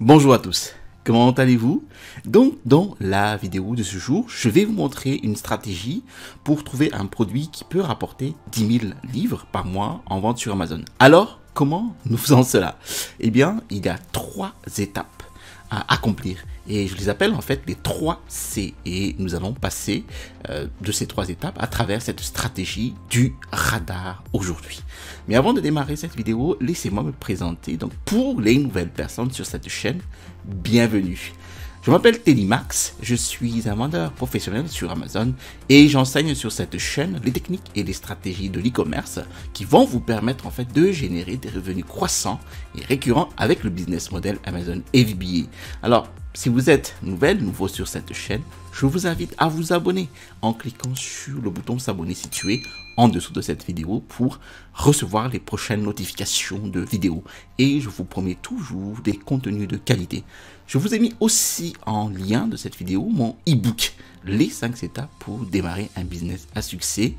Bonjour à tous, comment allez-vous? Donc dans la vidéo de ce jour, je vais vous montrer une stratégie pour trouver un produit qui peut rapporter 10 000 livres par mois en vente sur Amazon. Alors, comment nous faisons cela? Eh bien, il y a 3 étapes à accomplir et je les appelle en fait les 3 C et nous allons passer de ces 3 étapes à travers cette stratégie du radar aujourd'hui. Mais avant de démarrer cette vidéo, laissez-moi me présenter. Donc pour les nouvelles personnes sur cette chaîne, bienvenue. Je m'appelle Tellymax, je suis un vendeur professionnel sur Amazon et j'enseigne sur cette chaîne les techniques et les stratégies de l'e-commerce qui vont vous permettre en fait de générer des revenus croissants et récurrents avec le business model Amazon FBA. Alors, si vous êtes nouveau sur cette chaîne, je vous invite à vous abonner en cliquant sur le bouton s'abonner situé en dessous de cette vidéo pour recevoir les prochaines notifications de vidéos. Et je vous promets toujours des contenus de qualité. Je vous ai mis aussi en lien de cette vidéo mon e-book, les 5 étapes pour démarrer un business à succès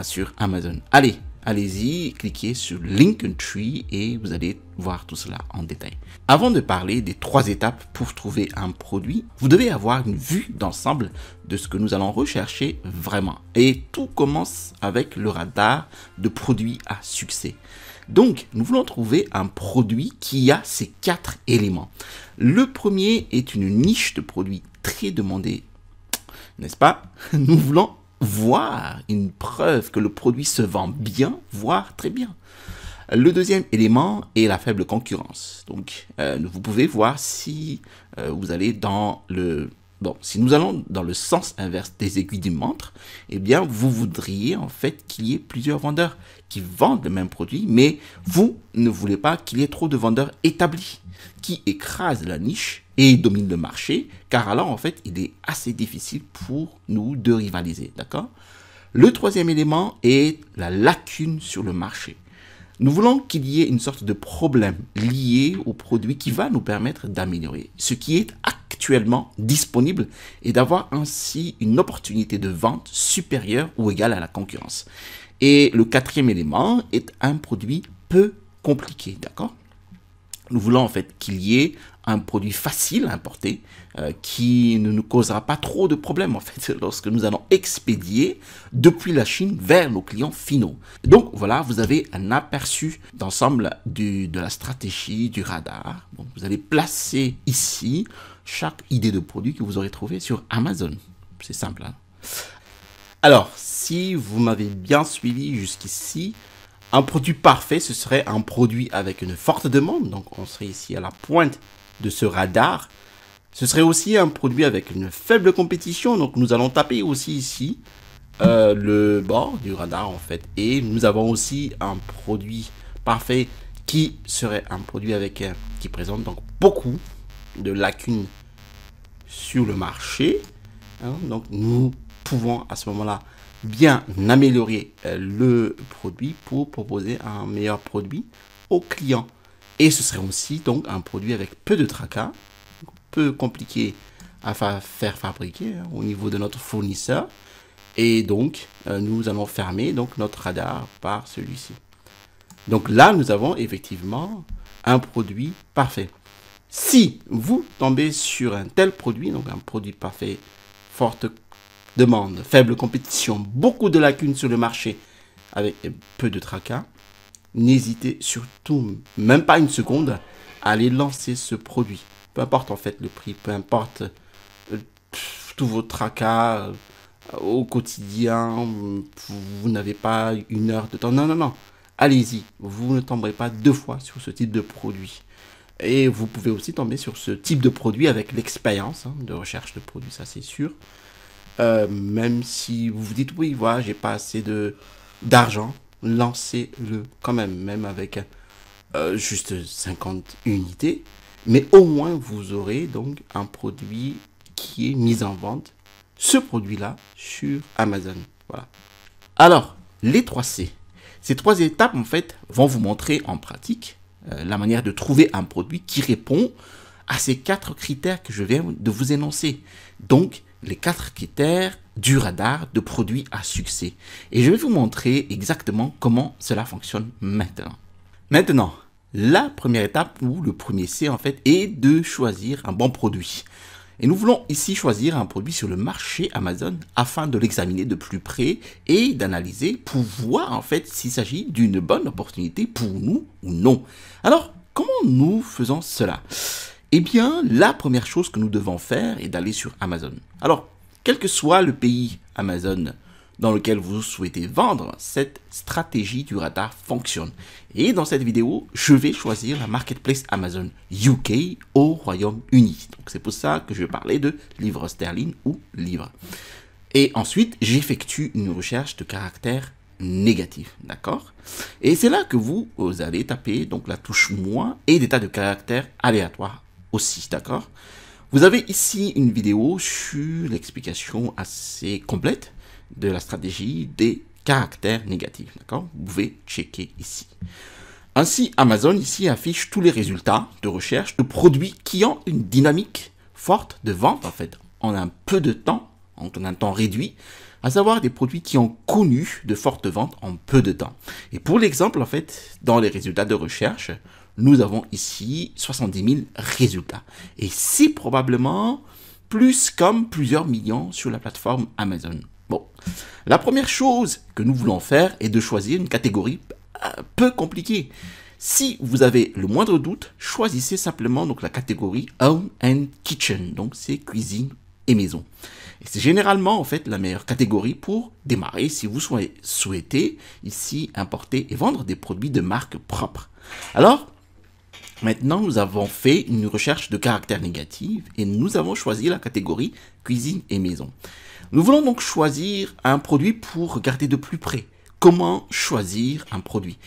sur Amazon. Allez-y, cliquez sur Linktree et vous allez voir tout cela en détail. Avant de parler des 3 étapes pour trouver un produit, vous devez avoir une vue d'ensemble de ce que nous allons rechercher vraiment. Et tout commence avec le radar de produits à succès. Donc, nous voulons trouver un produit qui a ces 4 éléments. Le premier est une niche de produits très demandée, n'est-ce pas? Nous voulons voir une preuve que le produit se vend bien, voire très bien. Le deuxième élément est la faible concurrence. Donc, vous pouvez voir si vous allez dans le... Bon, si nous allons dans le sens inverse des aiguilles d'une montre, eh bien, vous voudriez en fait qu'il y ait plusieurs vendeurs qui vendent le même produit, mais vous ne voulez pas qu'il y ait trop de vendeurs établis qui écrasent la niche et dominent le marché, car alors en fait, il est assez difficile pour nous de rivaliser, d'accord? Le troisième élément est la lacune sur le marché. Nous voulons qu'il y ait une sorte de problème lié au produit qui va nous permettre d'améliorer ce qui est actuellement disponible et d'avoir ainsi une opportunité de vente supérieure ou égale à la concurrence. Et le quatrième élément est un produit peu compliqué, d'accord? Nous voulons en fait qu'il y ait un produit facile à importer qui ne nous causera pas trop de problèmes en fait lorsque nous allons expédier depuis la Chine vers nos clients finaux. Donc voilà, vous avez un aperçu d'ensemble de la stratégie du radar. Bon, vous allez placer ici chaque idée de produit que vous aurez trouvé sur Amazon. C'est simple, hein? Alors, si vous m'avez bien suivi jusqu'ici, un produit parfait, ce serait un produit avec une forte demande. Donc, on serait ici à la pointe de ce radar. Ce serait aussi un produit avec une faible compétition. Donc, nous allons taper aussi ici le bord du radar, en fait. Et nous avons aussi un produit parfait qui serait un produit avec qui présente donc beaucoup de lacunes sur le marché. Hein, donc, nous pouvons à ce moment-là bien améliorer le produit pour proposer un meilleur produit aux clients. Et ce serait aussi donc un produit avec peu de tracas, peu compliqué à faire fabriquer au niveau de notre fournisseur. Et donc, nous allons fermer donc notre radar par celui-ci. Donc là, nous avons effectivement un produit parfait. Si vous tombez sur un tel produit, donc un produit parfait, forte demande, faible compétition, beaucoup de lacunes sur le marché avec peu de tracas, n'hésitez surtout même pas une seconde à aller lancer ce produit. Peu importe en fait le prix, peu importe tous vos tracas au quotidien, vous n'avez pas une heure de temps. Non. Allez-y, vous ne tomberez pas 2 fois sur ce type de produit. Et vous pouvez aussi tomber sur ce type de produit avec l'expérience de recherche de produits, ça c'est sûr. Même si vous vous dites, oui, voilà, j'ai pas assez d'argent, lancez-le quand même avec juste 50 unités. Mais au moins, vous aurez donc un produit qui est mis en vente, ce produit-là, sur Amazon. Voilà. Alors, les 3 C. Ces 3 étapes, en fait, vont vous montrer en pratique la manière de trouver un produit qui répond à ces 4 critères que je viens de vous énoncer. Donc, les 4 critères du radar de produits à succès. Et je vais vous montrer exactement comment cela fonctionne maintenant. Maintenant, la première étape ou le premier C en fait est de choisir un bon produit. Et nous voulons ici choisir un produit sur le marché Amazon afin de l'examiner de plus près et d'analyser pour voir en fait s'il s'agit d'une bonne opportunité pour nous ou non. Alors, comment nous faisons cela? Eh bien, la première chose que nous devons faire est d'aller sur Amazon. Alors, quel que soit le pays Amazon dans lequel vous souhaitez vendre, cette stratégie du radar fonctionne. Et dans cette vidéo, je vais choisir la marketplace Amazon UK au Royaume-Uni. Donc c'est pour ça que je vais parler de livres sterling ou livres. Et ensuite, j'effectue une recherche de caractère négatif, d'accord? Et c'est là que vous allez taper donc la touche moins et des tas de caractères aléatoires aussi, d'accord? Vous avez ici une vidéo sur l'explication assez complète de la stratégie des caractères négatifs, d'accord? Vous pouvez checker ici. Ainsi, Amazon ici affiche tous les résultats de recherche de produits qui ont une dynamique forte de vente en fait, en un peu de temps, en un temps réduit, à savoir des produits qui ont connu de fortes ventes en peu de temps. Et pour l'exemple en fait, dans les résultats de recherche, nous avons ici 70 000 résultats. Et c'est probablement plus comme plusieurs millions sur la plateforme Amazon. Bon, la première chose que nous voulons faire est de choisir une catégorie un peu compliquée. Si vous avez le moindre doute, choisissez simplement donc la catégorie Home and Kitchen, donc c'est cuisine et maison. Et c'est généralement en fait la meilleure catégorie pour démarrer si vous souhaitez ici importer et vendre des produits de marque propre. Alors, maintenant, nous avons fait une recherche de caractère négatif et nous avons choisi la catégorie cuisine et maison. Nous voulons donc choisir un produit pour regarder de plus près. Comment choisir un produit?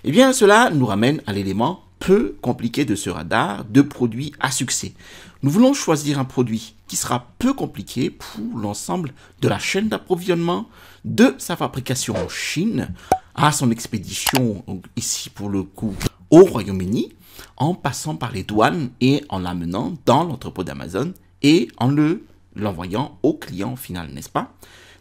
Eh bien, cela nous ramène à l'élément peu compliqué de ce radar de produits à succès. Nous voulons choisir un produit qui sera peu compliqué pour l'ensemble de la chaîne d'approvisionnement, de sa fabrication en Chine, à son expédition, ici pour le coup, au Royaume-Uni, en passant par les douanes et en l'amenant dans l'entrepôt d'Amazon et en l'envoyant au client final, n'est-ce pas?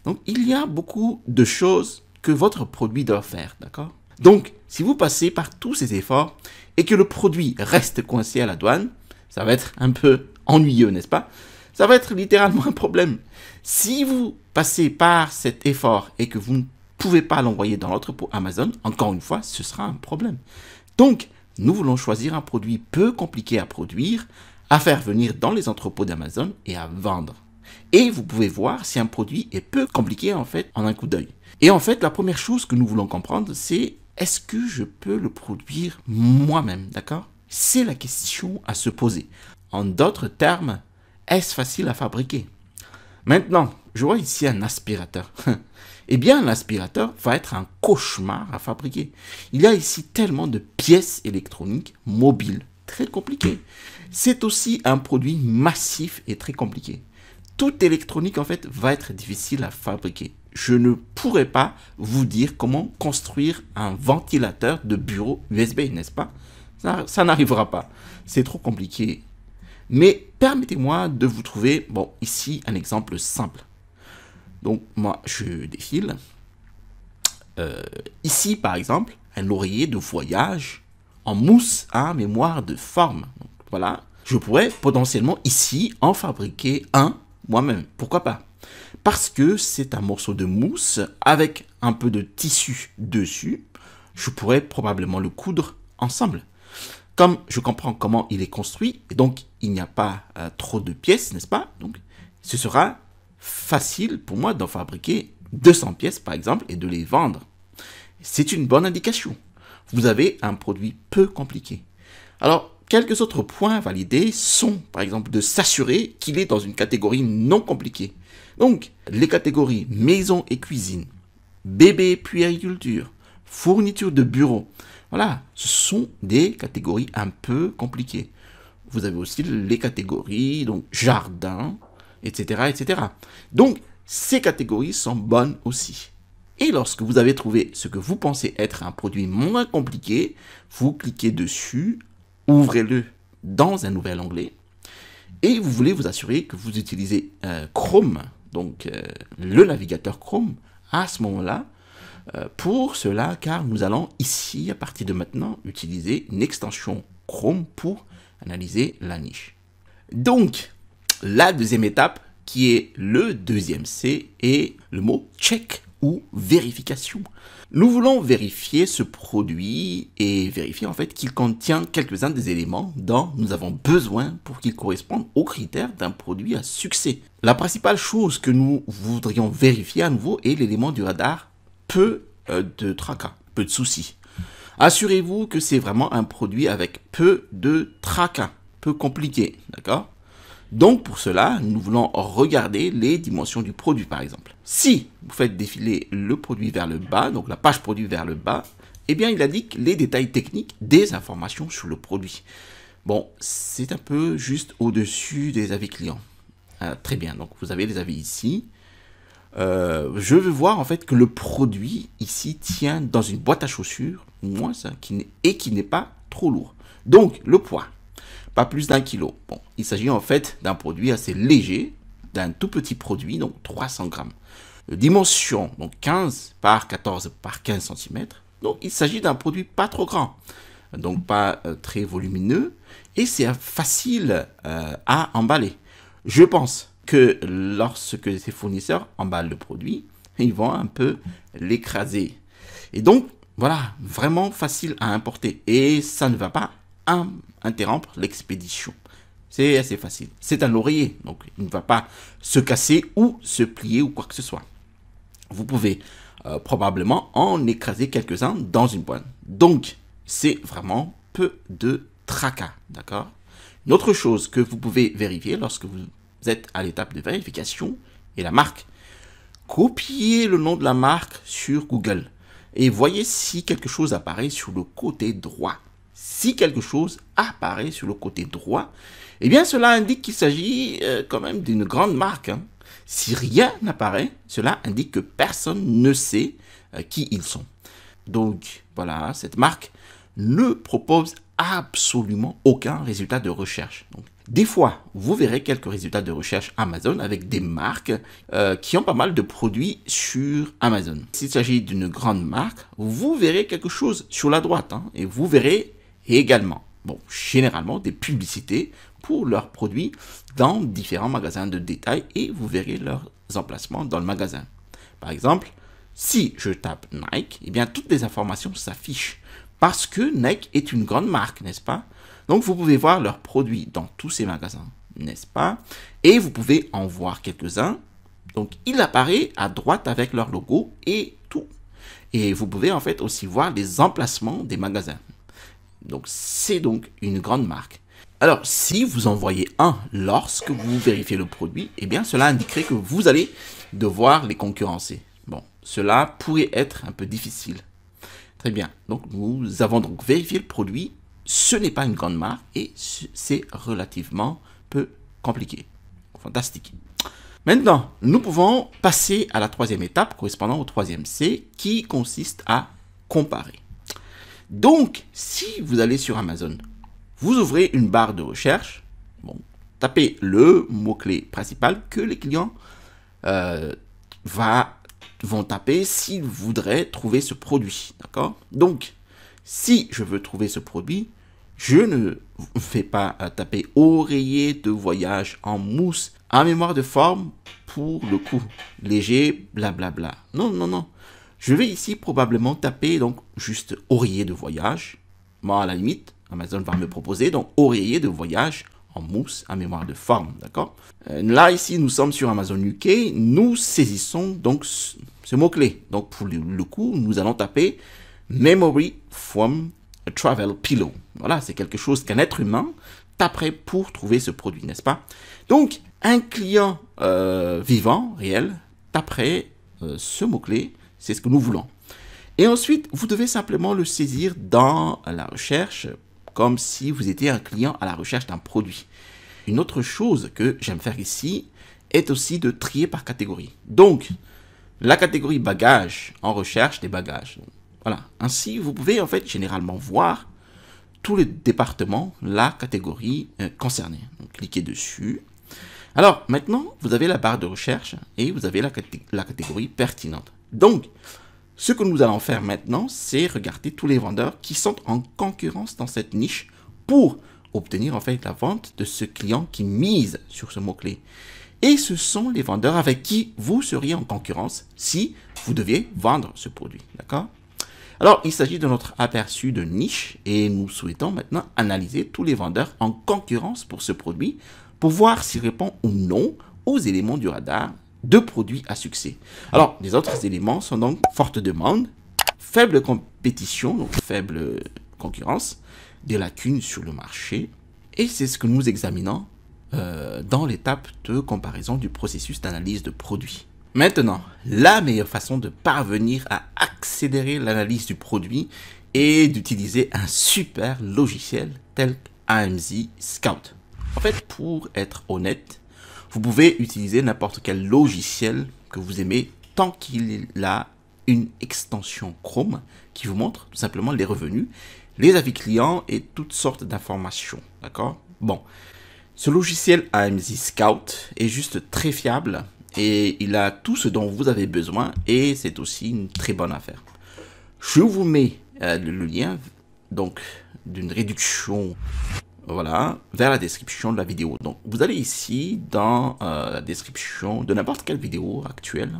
Donc, il y a beaucoup de choses que votre produit doit faire, d'accord? Donc, si vous passez par tous ces efforts et que le produit reste coincé à la douane, ça va être un peu ennuyeux, n'est-ce pas? Ça va être littéralement un problème. Si vous passez par cet effort et que vous ne pouvez pas l'envoyer dans l'entrepôt Amazon, encore une fois, ce sera un problème. Donc, nous voulons choisir un produit peu compliqué à produire, à faire venir dans les entrepôts d'Amazon et à vendre. Et vous pouvez voir si un produit est peu compliqué en fait en un coup d'œil. Et en fait, la première chose que nous voulons comprendre, c'est est-ce que je peux le produire moi-même, d'accord? C'est la question à se poser. En d'autres termes, est-ce facile à fabriquer? Maintenant, je vois ici un aspirateur. Eh bien, l'aspirateur va être un cauchemar à fabriquer. Il y a ici tellement de pièces électroniques mobiles, très compliquées. C'est aussi un produit massif et très compliqué. Toute électronique, en fait, va être difficile à fabriquer. Je ne pourrais pas vous dire comment construire un ventilateur de bureau USB, n'est-ce pas? Ça n'arrivera pas. C'est trop compliqué. Mais permettez-moi de vous trouver, bon, ici, un exemple simple. Donc, moi, je défile. Ici, par exemple, un oreiller de voyage en mousse à mémoire de forme. Donc, voilà. Je pourrais potentiellement ici en fabriquer un moi-même. Pourquoi pas? Parce que c'est un morceau de mousse avec un peu de tissu dessus. Je pourrais probablement le coudre ensemble. Comme je comprends comment il est construit, et donc il n'y a pas trop de pièces, n'est-ce pas? Donc, ce sera facile pour moi d'en fabriquer 200 pièces, par exemple, et de les vendre. C'est une bonne indication. Vous avez un produit peu compliqué. Alors, quelques autres points validés sont, par exemple, de s'assurer qu'il est dans une catégorie non compliquée. Donc, les catégories maison et cuisine, bébé puis agriculture, fourniture de bureau. Voilà, ce sont des catégories un peu compliquées. Vous avez aussi les catégories, donc jardin, etc., etc. Donc, ces catégories sont bonnes aussi. Et lorsque vous avez trouvé ce que vous pensez être un produit moins compliqué, vous cliquez dessus, ouvrez-le dans un nouvel onglet, et vous voulez vous assurer que vous utilisez Chrome, donc le navigateur Chrome. À ce moment-là, Pour cela, car nous allons ici, à partir de maintenant, utiliser une extension Chrome pour analyser la niche. Donc, la deuxième étape, qui est le deuxième C, est le mot check ou vérification. Nous voulons vérifier ce produit et vérifier en fait qu'il contient quelques-uns des éléments dont nous avons besoin pour qu'il corresponde aux critères d'un produit à succès. La principale chose que nous voudrions vérifier à nouveau est l'élément du radar peu de tracas, peu de soucis. Assurez-vous que c'est vraiment un produit avec peu de tracas, peu compliqué, d'accord? Donc pour cela, nous voulons regarder les dimensions du produit par exemple. Si vous faites défiler le produit vers le bas, donc la page produit vers le bas, eh bien il indique les détails techniques des informations sur le produit. Bon, c'est un peu juste au-dessus des avis clients. Très bien, donc vous avez les avis ici. Je veux voir en fait que le produit ici tient dans une boîte à chaussures, moins ça, qui n'est pas trop lourd. Donc le poids. Pas plus d'1 kilo. Bon, il s'agit en fait d'un produit assez léger, d'un tout petit produit, donc 300 grammes. Dimension, donc 15 par 14 par 15 cm. Donc il s'agit d'un produit pas trop grand, donc pas très volumineux, et c'est facile à emballer. Je pense que lorsque ces fournisseurs emballent le produit, ils vont un peu l'écraser. Et donc, voilà, vraiment facile à importer. Et ça ne va pas interrompre l'expédition. C'est assez facile. C'est un oreiller, donc il ne va pas se casser ou se plier ou quoi que ce soit. Vous pouvez probablement en écraser quelques-uns dans une boîte. Donc, c'est vraiment peu de tracas, d'accord? Une autre chose que vous pouvez vérifier lorsque vous êtes à l'étape de vérification est la marque. Copiez le nom de la marque sur Google et voyez si quelque chose apparaît sur le côté droit. Si quelque chose apparaît sur le côté droit, eh bien cela indique qu'il s'agit quand même d'une grande marque. Si rien n'apparaît, cela indique que personne ne sait qui ils sont. Donc voilà, cette marque ne propose absolument aucun résultat de recherche. Donc, des fois, vous verrez quelques résultats de recherche Amazon avec des marques qui ont pas mal de produits sur Amazon. S'il s'agit d'une grande marque, vous verrez quelque chose sur la droite et vous verrez également, bon, généralement des publicités pour leurs produits dans différents magasins de détail et vous verrez leurs emplacements dans le magasin. Par exemple, si je tape Nike, eh bien toutes les informations s'affichent parce que Nike est une grande marque, n'est-ce pas? Donc vous pouvez voir leurs produits dans tous ces magasins, n'est-ce pas? Et vous pouvez en voir quelques-uns. Donc il apparaît à droite avec leur logo et tout. Et vous pouvez en fait aussi voir les emplacements des magasins. Donc c'est donc une grande marque. Alors si vous en voyez un lorsque vous vérifiez le produit, eh bien cela indiquerait que vous allez devoir les concurrencer. Bon, cela pourrait être un peu difficile. Très bien, donc nous avons donc vérifié le produit, ce n'est pas une grande marque et c'est relativement peu compliqué. Fantastique. Maintenant, nous pouvons passer à la troisième étape correspondant au troisième C qui consiste à comparer. Donc, si vous allez sur Amazon, vous ouvrez une barre de recherche, bon, tapez le mot-clé principal que les clients vont taper s'ils voudraient trouver ce produit, d'accord? Donc, si je veux trouver ce produit, je ne vais pas taper oreiller de voyage en mousse à mémoire de forme pour le coup, léger, blablabla. Non, non, non. Je vais ici probablement taper donc juste oreiller de voyage. Moi, à la limite, Amazon va me proposer donc oreiller de voyage en mousse à mémoire de forme, d'accord? Là, ici, nous sommes sur Amazon UK. Nous saisissons donc ce mot-clé. Donc, pour le coup, nous allons taper Memory Foam Travel Pillow. Voilà, c'est quelque chose qu'un être humain taperait pour trouver ce produit, n'est-ce pas? Donc, un client vivant, réel, taperait ce mot-clé. C'est ce que nous voulons. Et ensuite, vous devez simplement le saisir dans la recherche comme si vous étiez un client à la recherche d'un produit. Une autre chose que j'aime faire ici est aussi de trier par catégorie. Donc, la catégorie bagages en recherche des bagages. Voilà. Ainsi, vous pouvez en fait généralement voir tous les départements, la catégorie concernée. Donc, cliquez dessus. Alors, maintenant, vous avez la barre de recherche et vous avez la catégorie pertinente. Donc, Ce que nous allons faire maintenant, c'est regarder tous les vendeurs qui sont en concurrence dans cette niche pour obtenir en fait la vente de ce client qui mise sur ce mot-clé. Et ce sont les vendeurs avec qui vous seriez en concurrence si vous deviez vendre ce produit. D'accord? Alors, il s'agit de notre aperçu de niche et nous souhaitons maintenant analyser tous les vendeurs en concurrence pour ce produit pour voir s'il répond ou non aux éléments du radar de produits à succès. Alors, les autres éléments sont donc forte demande, faible compétition, donc faible concurrence, des lacunes sur le marché. Et c'est ce que nous examinons dans l'étape de comparaison du processus d'analyse de produits. Maintenant, la meilleure façon de parvenir à accélérer l'analyse du produit est d'utiliser un super logiciel tel qu'AMZ Scout. En fait, pour être honnête, vous pouvez utiliser n'importe quel logiciel que vous aimez tant qu'il a une extension Chrome qui vous montre tout simplement les revenus, les avis clients et toutes sortes d'informations. D'accord? Bon, ce logiciel AMZ Scout est juste très fiable et il a tout ce dont vous avez besoin et c'est aussi une très bonne affaire. Je vous mets le lien donc d'une réduction voilà, vers la description de la vidéo. Donc, vous allez ici dans la description de n'importe quelle vidéo actuelle.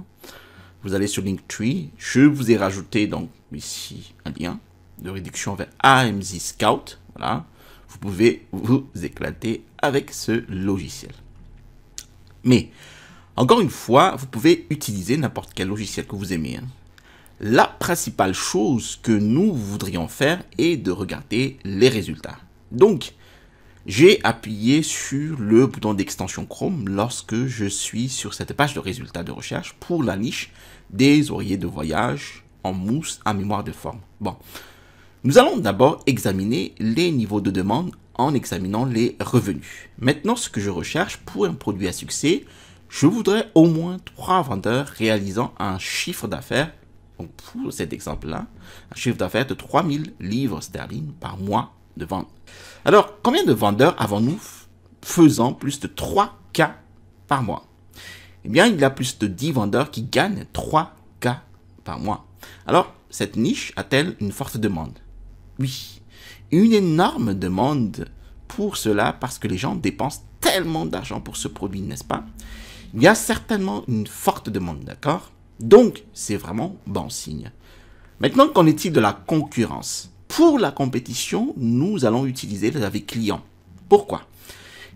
Vous allez sur Linktree. Je vous ai rajouté donc ici un lien de réduction vers AMZ Scout. Voilà, vous pouvez vous éclater avec ce logiciel. Mais, encore une fois, vous pouvez utiliser n'importe quel logiciel que vous aimez. Hein. La principale chose que nous voudrions faire est de regarder les résultats. Donc, j'ai appuyé sur le bouton d'extension Chrome lorsque je suis sur cette page de résultats de recherche pour la niche des oreillers de voyage en mousse à mémoire de forme. Bon, nous allons d'abord examiner les niveaux de demande en examinant les revenus. Maintenant, ce que je recherche pour un produit à succès, je voudrais au moins 3 vendeurs réalisant un chiffre d'affaires, donc pour cet exemple-là, un chiffre d'affaires de 3000 livres sterling par mois de vente. Alors, combien de vendeurs avons-nous faisant plus de 3K par mois? Eh bien, il y a plus de 10 vendeurs qui gagnent 3K par mois. Alors, cette niche a-t-elle une forte demande? Oui, une énorme demande pour cela parce que les gens dépensent tellement d'argent pour ce produit, n'est-ce pas? Il y a certainement une forte demande, d'accord? Donc, c'est vraiment bon signe. Maintenant, qu'en est-il de la concurrence? Pour la compétition, nous allons utiliser les avis clients. Pourquoi?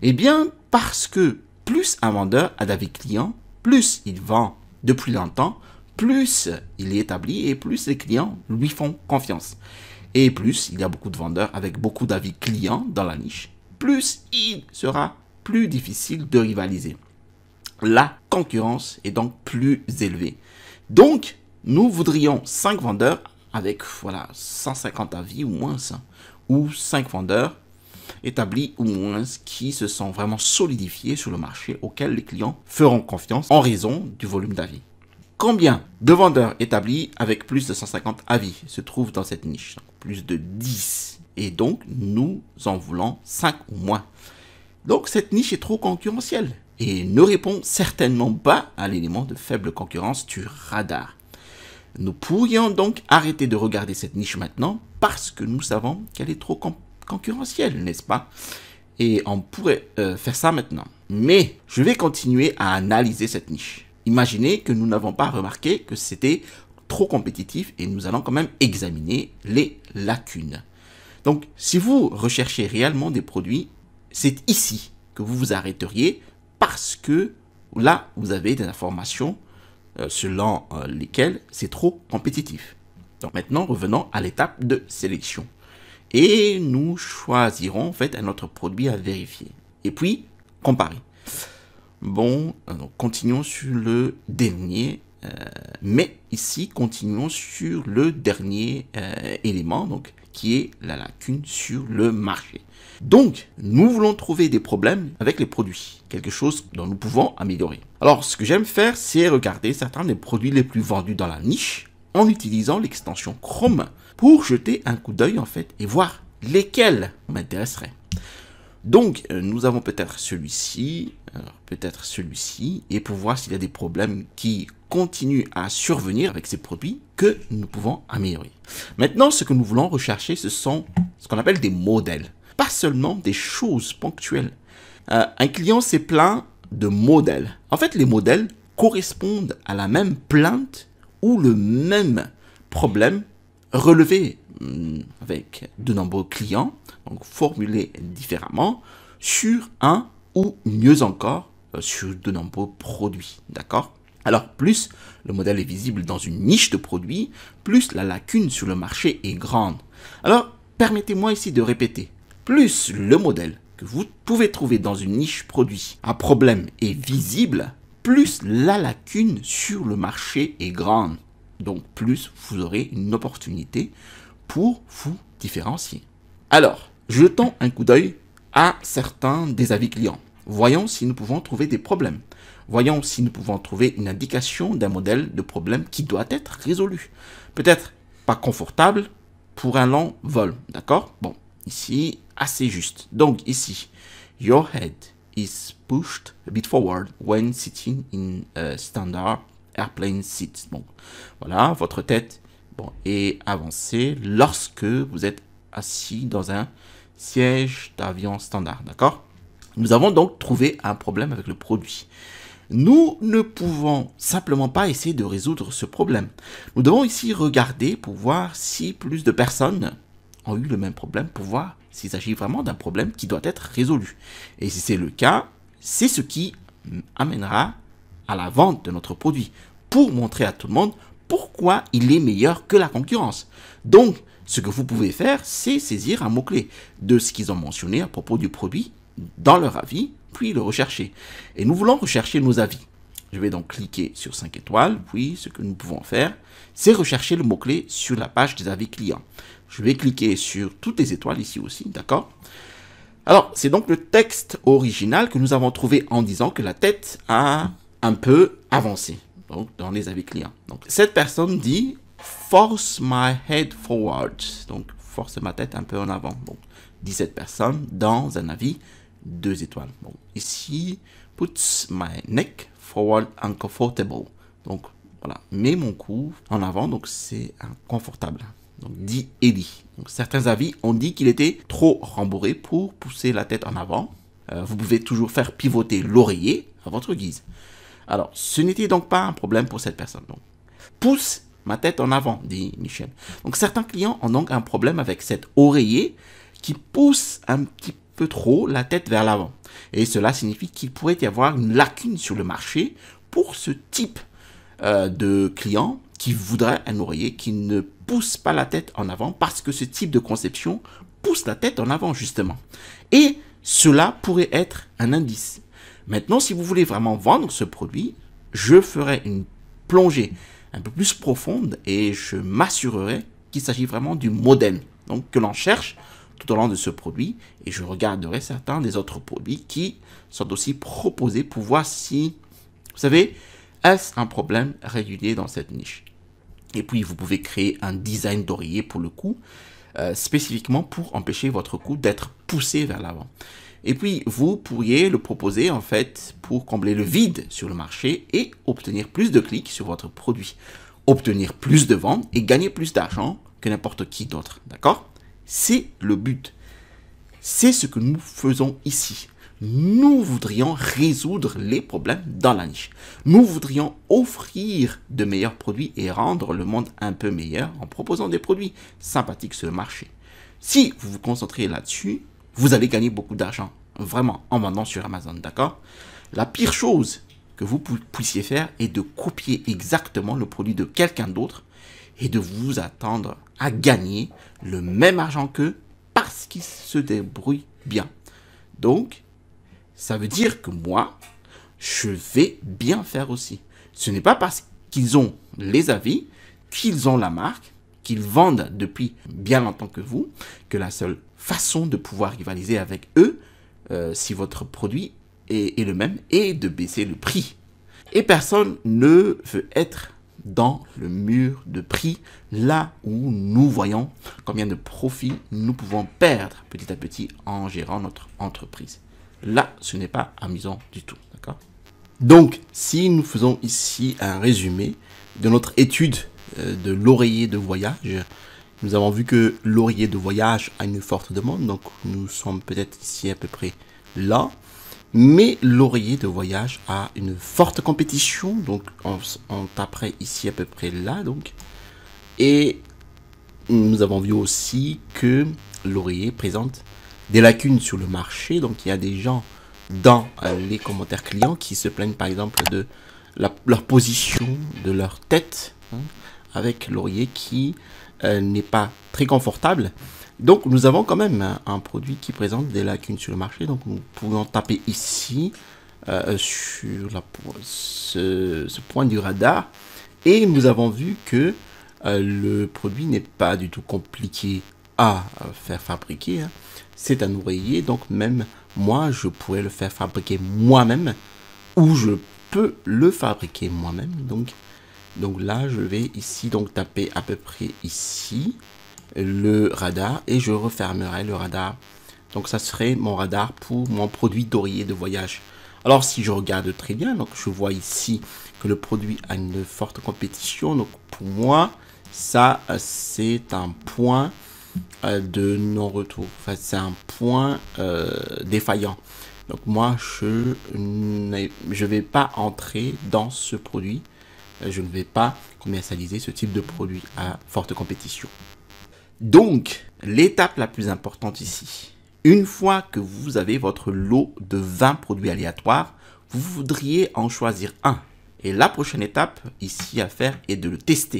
Eh bien, parce que plus un vendeur a d'avis clients, plus il vend depuis longtemps, plus il est établi et plus les clients lui font confiance. Et plus il y a beaucoup de vendeurs avec beaucoup d'avis clients dans la niche, plus il sera plus difficile de rivaliser. La concurrence est donc plus élevée. Donc, nous voudrions 5 vendeurs avec voilà 150 avis ou moins, ou 5 vendeurs établis ou moins qui se sont vraiment solidifiés sur le marché auquel les clients feront confiance en raison du volume d'avis. Combien de vendeurs établis avec plus de 150 avis se trouvent dans cette niche? Plus de 10. Et donc, nous en voulons 5 ou moins. Donc, cette niche est trop concurrentielle et ne répond certainement pas à l'élément de faible concurrence du radar. Nous pourrions donc arrêter de regarder cette niche maintenant parce que nous savons qu'elle est trop concurrentielle, n'est-ce pas? Et on pourrait faire ça maintenant. Mais je vais continuer à analyser cette niche. Imaginez que nous n'avons pas remarqué que c'était trop compétitif et nous allons quand même examiner les lacunes. Donc, si vous recherchez réellement des produits, c'est ici que vous vous arrêteriez parce que là, vous avez des informations selon lesquelles c'est trop compétitif. Donc maintenant, revenons à l'étape de sélection. Et nous choisirons en fait un autre produit à vérifier. Et puis, comparer. Bon, donc, continuons sur le dernier. Mais ici, continuons sur le dernier élément, donc, qui est la lacune sur le marché. Donc, nous voulons trouver des problèmes avec les produits, quelque chose dont nous pouvons améliorer. Alors, ce que j'aime faire, c'est regarder certains des produits les plus vendus dans la niche en utilisant l'extension Chrome pour jeter un coup d'œil en fait et voir lesquels m'intéresseraient. Donc, nous avons peut-être celui-ci, et pour voir s'il y a des problèmes qui continuent à survenir avec ces produits que nous pouvons améliorer. Maintenant, ce que nous voulons rechercher, ce sont ce qu'on appelle des modèles, pas seulement des choses ponctuelles. Un client s'est plaint de modèles. En fait, les modèles correspondent à la même plainte ou le même problème relevé avec de nombreux clients, donc formulé différemment, sur un ou mieux encore sur de nombreux produits, d'accord? Alors plus le modèle est visible dans une niche de produits, plus la lacune sur le marché est grande. Alors permettez-moi ici de répéter, plus le modèle que vous pouvez trouver dans une niche produit, un problème est visible, plus la lacune sur le marché est grande. Donc plus vous aurez une opportunité pour vous différencier. Alors, jetons un coup d'œil à certains des avis clients. Voyons si nous pouvons trouver des problèmes. Voyons si nous pouvons trouver une indication d'un modèle de problème qui doit être résolu. Peut-être pas confortable pour un long vol, d'accord? Bon, ici, assez juste. Donc ici, your head is pushed a bit forward when sitting in a standard airplane seat. Bon, voilà, votre tête est avancée lorsque vous êtes assis dans un siège d'avion standard, d'accord? Nous avons donc trouvé un problème avec le produit. Nous ne pouvons simplement pas essayer de résoudre ce problème. Nous devons ici regarder pour voir si plus de personnes ont eu le même problème, pour voir s'il s'agit vraiment d'un problème qui doit être résolu. Et si c'est le cas, c'est ce qui amènera à la vente de notre produit, pour montrer à tout le monde pourquoi il est meilleur que la concurrence. Donc, ce que vous pouvez faire, c'est saisir un mot-clé de ce qu'ils ont mentionné à propos du produit dans leur avis, puis le rechercher. Et nous voulons rechercher nos avis. Je vais donc cliquer sur 5 étoiles, puis ce que nous pouvons faire, c'est rechercher le mot-clé sur la page des avis clients. Je vais cliquer sur toutes les étoiles ici aussi, d'accord? Alors, c'est donc le texte original que nous avons trouvé en disant que la tête a un peu avancé, donc dans les avis clients. Donc, cette personne dit « Force my head forward », donc « force ma tête un peu en avant ». Donc, 17 personnes dans un avis 2 étoiles. Bon, ici, « Puts my neck forward uncomfortable ». Donc, voilà, mets mon cou en avant, donc c'est inconfortable. Donc, dit Ellie. Donc, certains avis ont dit qu'il était trop rembourré pour pousser la tête en avant. Vous pouvez toujours faire pivoter l'oreiller à votre guise. Alors, ce n'était donc pas un problème pour cette personne. Donc, pousse ma tête en avant, dit Michel. Donc, certains clients ont donc un problème avec cet oreiller qui pousse un petit peu trop la tête vers l'avant. Et cela signifie qu'il pourrait y avoir une lacune sur le marché pour ce type de client qui voudrait un oreiller qui ne pousse pas la tête en avant parce que ce type de conception pousse la tête en avant justement. Et cela pourrait être un indice. Maintenant, si vous voulez vraiment vendre ce produit, je ferai une plongée un peu plus profonde et je m'assurerai qu'il s'agit vraiment du modèle donc, que l'on cherche tout au long de ce produit et je regarderai certains des autres produits qui sont aussi proposés pour voir si, vous savez, est-ce un problème régulier dans cette niche. Et puis, vous pouvez créer un design d'oreiller pour le cou, spécifiquement pour empêcher votre cou d'être poussé vers l'avant. Et puis, vous pourriez le proposer en fait pour combler le vide sur le marché et obtenir plus de clics sur votre produit, obtenir plus de ventes et gagner plus d'argent que n'importe qui d'autre. D'accord? C'est le but. C'est ce que nous faisons ici. Nous voudrions résoudre les problèmes dans la niche. Nous voudrions offrir de meilleurs produits et rendre le monde un peu meilleur en proposant des produits sympathiques sur le marché. Si vous vous concentrez là-dessus, vous allez gagner beaucoup d'argent, vraiment, en vendant sur Amazon, d'accord? La pire chose que vous puissiez faire est de copier exactement le produit de quelqu'un d'autre et de vous attendre à gagner le même argent qu'eux parce qu'ils se débrouillent bien. Donc, ça veut dire que moi, je vais bien faire aussi. Ce n'est pas parce qu'ils ont les avis, qu'ils ont la marque, qu'ils vendent depuis bien longtemps que vous, que la seule façon de pouvoir rivaliser avec eux, si votre produit est le même, est de baisser le prix. Et personne ne veut être dans le mur de prix, là où nous voyons combien de profits nous pouvons perdre petit à petit en gérant notre entreprise. Là, ce n'est pas amusant du tout, d'accord? Donc, si nous faisons ici un résumé de notre étude de l'oreiller de voyage, nous avons vu que l'oreiller de voyage a une forte demande, donc nous sommes peut-être ici à peu près là. Mais l'oreiller de voyage a une forte compétition, donc on taperait ici à peu près là, donc. Et nous avons vu aussi que l'oreiller présente des lacunes sur le marché, donc il y a des gens dans les commentaires clients qui se plaignent par exemple de leur position, de leur tête, hein, avec l'oreiller qui n'est pas très confortable. Donc nous avons quand même un produit qui présente des lacunes sur le marché. Donc nous pouvons taper ici sur ce point du radar. Et nous avons vu que le produit n'est pas du tout compliqué à faire fabriquer, hein. C'est un oreiller, donc même moi je pourrais le faire fabriquer moi-même, ou je peux le fabriquer moi-même. Donc là je vais ici donc taper à peu près ici le radar et je refermerai le radar. Donc ça serait mon radar pour mon produit d'oreiller de voyage. Alors si je regarde très bien, donc je vois ici que le produit a une forte compétition. Donc pour moi, ça c'est un point de non-retour. Enfin, c'est un point défaillant. Donc moi, je ne vais pas entrer dans ce produit. Je ne vais pas commercialiser ce type de produit à forte compétition. Donc, l'étape la plus importante ici, une fois que vous avez votre lot de 20 produits aléatoires, vous voudriez en choisir un. Et la prochaine étape ici à faire est de le tester.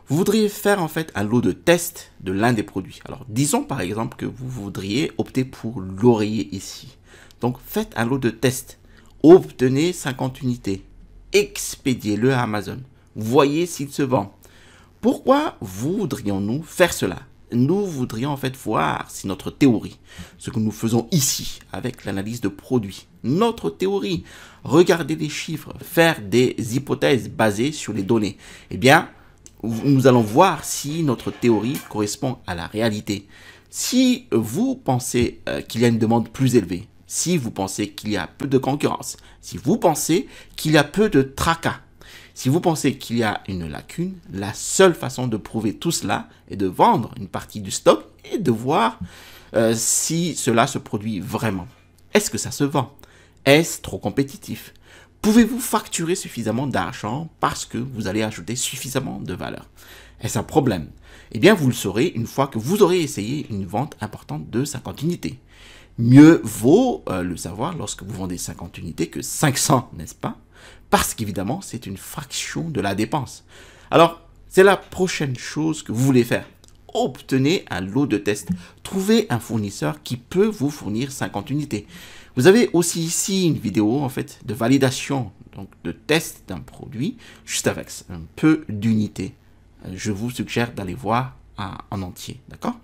Vous voudriez faire en fait un lot de test de l'un des produits. Alors, disons par exemple que vous voudriez opter pour l'oreiller ici. Donc, faites un lot de test. Obtenez 50 unités. Expédiez-le à Amazon. Voyez s'il se vend. Pourquoi voudrions-nous faire cela? Nous voudrions en fait voir si notre théorie, ce que nous faisons ici avec l'analyse de produits, notre théorie, regarder les chiffres, faire des hypothèses basées sur les données, eh bien, nous allons voir si notre théorie correspond à la réalité. Si vous pensez qu'il y a une demande plus élevée, si vous pensez qu'il y a peu de concurrence, si vous pensez qu'il y a peu de tracas, si vous pensez qu'il y a une lacune, la seule façon de prouver tout cela est de vendre une partie du stock et de voir si cela se produit vraiment. Est-ce que ça se vend? Est-ce trop compétitif? Pouvez-vous facturer suffisamment d'argent parce que vous allez ajouter suffisamment de valeur? Est-ce un problème? Eh bien, vous le saurez une fois que vous aurez essayé une vente importante de 50 unités. Mieux vaut le savoir lorsque vous vendez 50 unités que 500, n'est-ce pas? Parce qu'évidemment, c'est une fraction de la dépense. Alors, c'est la prochaine chose que vous voulez faire. Obtenez un lot de tests. Trouvez un fournisseur qui peut vous fournir 50 unités. Vous avez aussi ici une vidéo en fait de validation, donc de test d'un produit, juste avec un peu d'unités. Je vous suggère d'aller voir en entier, d'accord?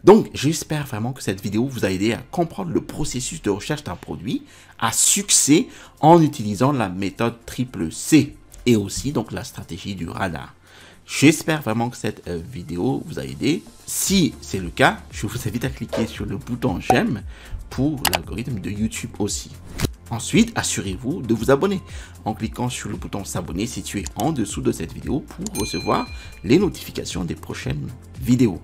Donc, j'espère vraiment que cette vidéo vous a aidé à comprendre le processus de recherche d'un produit à succès en utilisant la méthode triple C et aussi donc la stratégie du radar. J'espère vraiment que cette vidéo vous a aidé. Si c'est le cas, je vous invite à cliquer sur le bouton j'aime pour l'algorithme de YouTube aussi. Ensuite, assurez-vous de vous abonner en cliquant sur le bouton s'abonner situé en dessous de cette vidéo pour recevoir les notifications des prochaines vidéos.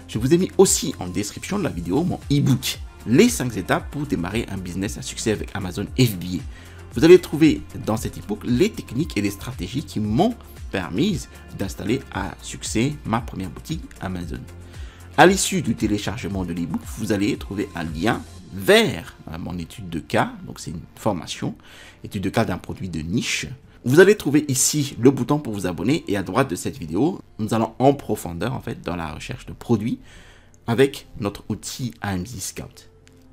Je vous ai mis aussi en description de la vidéo mon e-book, les 5 étapes pour démarrer un business à succès avec Amazon FBA. Vous allez trouver dans cet e-book les techniques et les stratégies qui m'ont permis d'installer à succès ma première boutique Amazon. À l'issue du téléchargement de l'e-book, vous allez trouver un lien vers mon étude de cas, donc c'est une formation, étude de cas d'un produit de niche. Vous allez trouver ici le bouton pour vous abonner et à droite de cette vidéo, nous allons en profondeur en fait dans la recherche de produits avec notre outil AMZ Scout.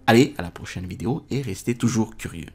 Allez, à la prochaine vidéo et restez toujours curieux.